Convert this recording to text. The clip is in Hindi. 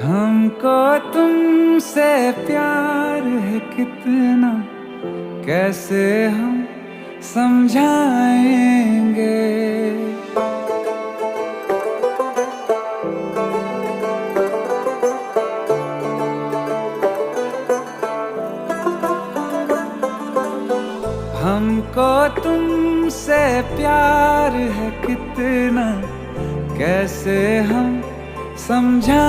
हमको तुमसे प्यार है कितना, कैसे हम समझाएंगे। हमको तुमसे प्यार है कितना, कैसे हम समझा